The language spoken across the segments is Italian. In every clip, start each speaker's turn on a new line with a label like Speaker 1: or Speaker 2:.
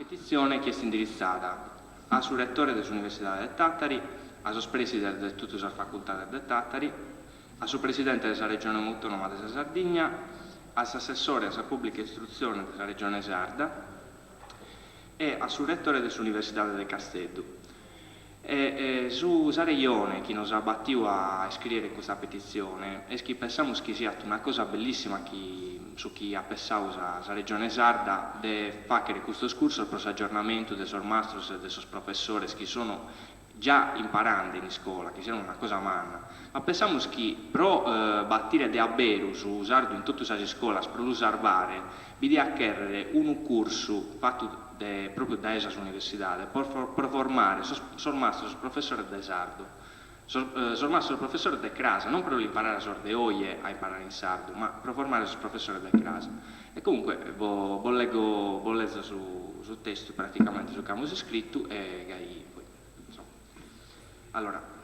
Speaker 1: petizione che è indirizzata a su rettore dell'Università del Tattari, a su presidente del tutte le facoltà del Tattari, a su presidente della Regione Autonoma della Sardegna, a su assessore alla pubblica istruzione della Regione Sarda e a su rettore dell'Università del Castello. Su Sareione, chi nos ha battuto a scrivere questa petizione, è che pensiamo che sia una cosa bellissima su chi ha pensato la Regione Sarda di fare questo corso per l'aggiornamento dei suoi mastri e dei suoi professori che sono già imparando in scuola, che siano una cosa manna. Ma pensiamo che pro battire di aberu su sardo in tutte le scuole, per usare vidi a chiedere un corso fatto proprio da esa università per formare sul mastro sul professore de sardo, sul mastro sul professore de crasa, non per imparare a sorde oie a imparare in sardo, ma per formare sul professore de crasa. E comunque leggo sul testo praticamente sul che abbiamo scritto e poi, insomma. Allora,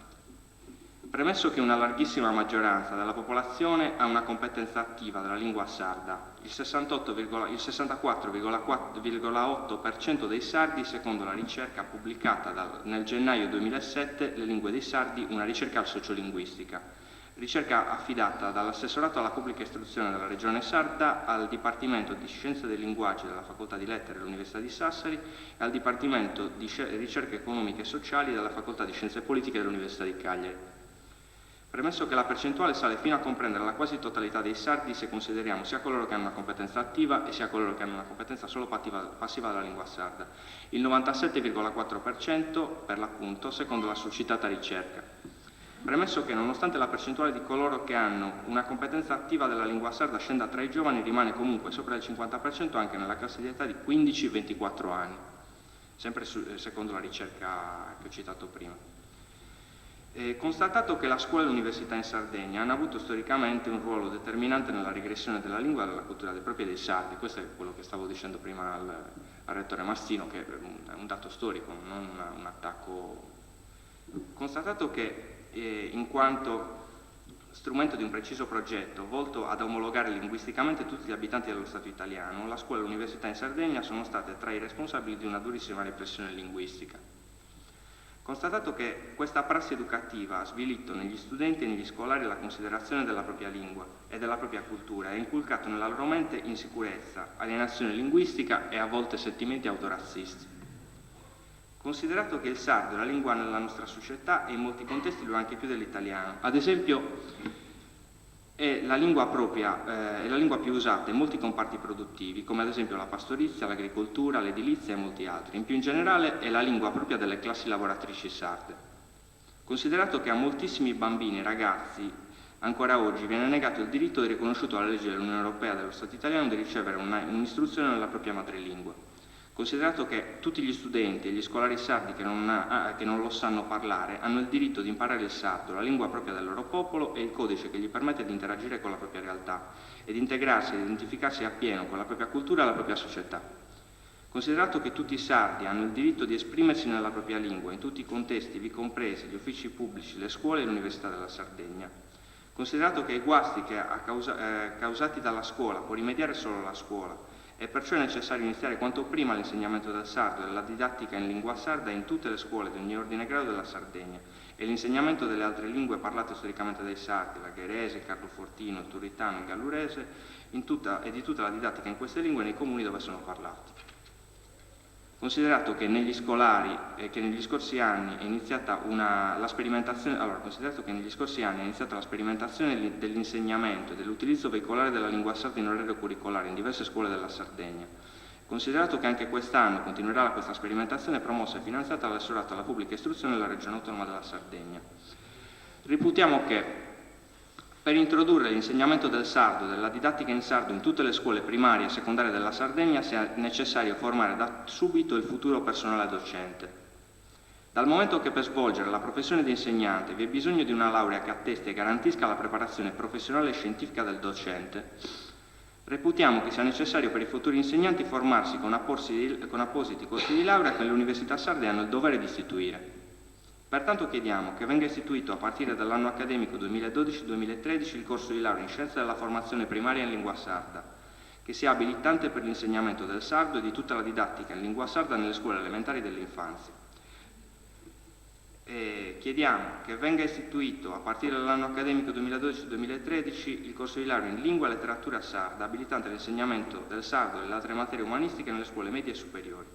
Speaker 1: premesso che una larghissima maggioranza della popolazione ha una competenza attiva della lingua sarda, il 64,8% dei sardi, secondo la ricerca pubblicata nel gennaio 2007, Le lingue dei sardi, una ricerca sociolinguistica, ricerca affidata dall'assessorato alla pubblica istruzione della Regione Sarda al Dipartimento di Scienze del Linguaggio della Facoltà di Lettere dell'Università di Sassari e al Dipartimento di Ricerche Economiche e Sociali della Facoltà di Scienze Politiche dell'Università di Cagliari. Premesso che la percentuale sale fino a comprendere la quasi totalità dei sardi se consideriamo sia coloro che hanno una competenza attiva e sia coloro che hanno una competenza solo passiva della lingua sarda, il 97,4% per l'appunto secondo la succitata ricerca. Premesso che nonostante la percentuale di coloro che hanno una competenza attiva della lingua sarda scenda tra i giovani, rimane comunque sopra il 50% anche nella classe di età di 15-24 anni, sempre secondo la ricerca che ho citato prima. Constatato che la scuola e l'università in Sardegna hanno avuto storicamente un ruolo determinante nella regressione della lingua e della cultura dei propri e dei sardi, questo è quello che stavo dicendo prima al rettore Mastino, che è un dato storico, non un attacco. Constatato che in quanto strumento di un preciso progetto volto ad omologare linguisticamente tutti gli abitanti dello Stato italiano, la scuola e l'università in Sardegna sono state tra i responsabili di una durissima repressione linguistica. Constatato che questa prassi educativa ha svilito negli studenti e negli scolari la considerazione della propria lingua e della propria cultura e ha inculcato nella loro mente insicurezza, alienazione linguistica e a volte sentimenti autorazzisti. Considerato che il sardo è la lingua nella nostra società e in molti contesti lo è anche più dell'italiano, ad esempio è la lingua più usata in molti comparti produttivi, come ad esempio la pastorizia, l'agricoltura, l'edilizia e molti altri. In più in generale è la lingua propria delle classi lavoratrici sarde. Considerato che a moltissimi bambini e ragazzi ancora oggi viene negato il diritto riconosciuto dalla legge dell'Unione Europea dello Stato italiano di ricevere un'istruzione nella propria madrelingua. Considerato che tutti gli studenti e gli scolari sardi che non lo sanno parlare hanno il diritto di imparare il sardo, la lingua propria del loro popolo e il codice che gli permette di interagire con la propria realtà e di integrarsi e identificarsi appieno con la propria cultura e la propria società. Considerato che tutti i sardi hanno il diritto di esprimersi nella propria lingua in tutti i contesti, ivi compresi gli uffici pubblici, le scuole e l'Università della Sardegna. Considerato che i guasti causati dalla scuola può rimediare solo la scuola, e perciò è necessario iniziare quanto prima l'insegnamento del sardo e della didattica in lingua sarda in tutte le scuole di ogni ordine e grado della Sardegna e l'insegnamento delle altre lingue parlate storicamente dai sardi, l'agherese, il carlofortino, il turitano, il gallurese e di tutta la didattica in queste lingue nei comuni dove sono parlati. Considerato che negli scorsi anni è iniziata la sperimentazione dell'insegnamento e dell'utilizzo veicolare della lingua sarda in orario curricolare in diverse scuole della Sardegna. Considerato che anche quest'anno continuerà questa sperimentazione promossa e finanziata dall'assessorato alla pubblica istruzione della Regione Autonoma della Sardegna. Reputiamo che per introdurre l'insegnamento del sardo e della didattica in sardo in tutte le scuole primarie e secondarie della Sardegna sia necessario formare da subito il futuro personale docente. Dal momento che per svolgere la professione di insegnante vi è bisogno di una laurea che attesti e garantisca la preparazione professionale e scientifica del docente, reputiamo che sia necessario per i futuri insegnanti formarsi con appositi corsi di laurea che le università sarde hanno il dovere di istituire. Pertanto chiediamo che venga istituito a partire dall'anno accademico 2012-2013 il corso di laurea in Scienze della Formazione Primaria in Lingua Sarda, che sia abilitante per l'insegnamento del sardo e di tutta la didattica in lingua sarda nelle scuole elementari dell'infanzia. Chiediamo che venga istituito a partire dall'anno accademico 2012-2013 il corso di laurea in lingua e letteratura sarda, abilitante all'insegnamento del sardo e delle altre materie umanistiche nelle scuole medie e superiori.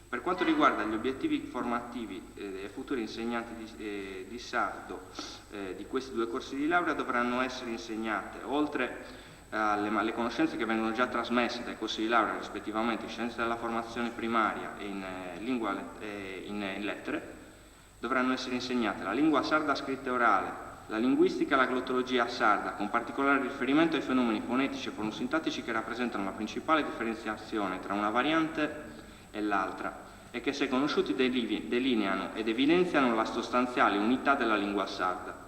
Speaker 1: Per quanto riguarda gli obiettivi formativi e futuri insegnanti di sardo di questi due corsi di laurea dovranno essere insegnate, oltre alle conoscenze che vengono già trasmesse dai corsi di laurea rispettivamente in scienze della formazione primaria e in lingua e in lettere, dovranno essere insegnate la lingua sarda scritta e orale, la linguistica e la glottologia sarda, con particolare riferimento ai fenomeni fonetici e fonosintattici che rappresentano la principale differenziazione tra una variante e l'altra e che, se conosciuti, delineano ed evidenziano la sostanziale unità della lingua sarda.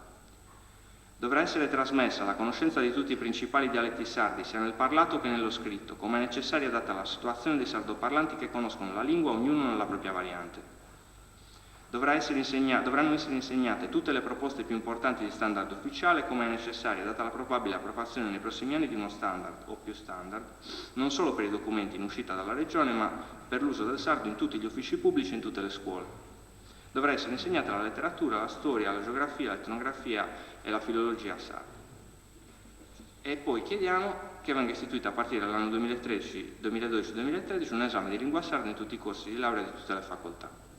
Speaker 1: Dovrà essere trasmessa la conoscenza di tutti i principali dialetti sardi, sia nel parlato che nello scritto, come è necessaria data la situazione dei sardoparlanti che conoscono la lingua ognuno nella propria variante. Dovranno essere insegnate tutte le proposte più importanti di standard ufficiale, come è necessaria data la probabile approvazione nei prossimi anni di uno standard o più standard, non solo per i documenti in uscita dalla Regione, ma per l'uso del sardo in tutti gli uffici pubblici e in tutte le scuole. Dovrà essere insegnata la letteratura, la storia, la geografia, l'etnografia e la filologia sarda. E poi chiediamo che venga istituita a partire dall'anno 2012-2013 un esame di lingua sarda in tutti i corsi di laurea di tutte le facoltà.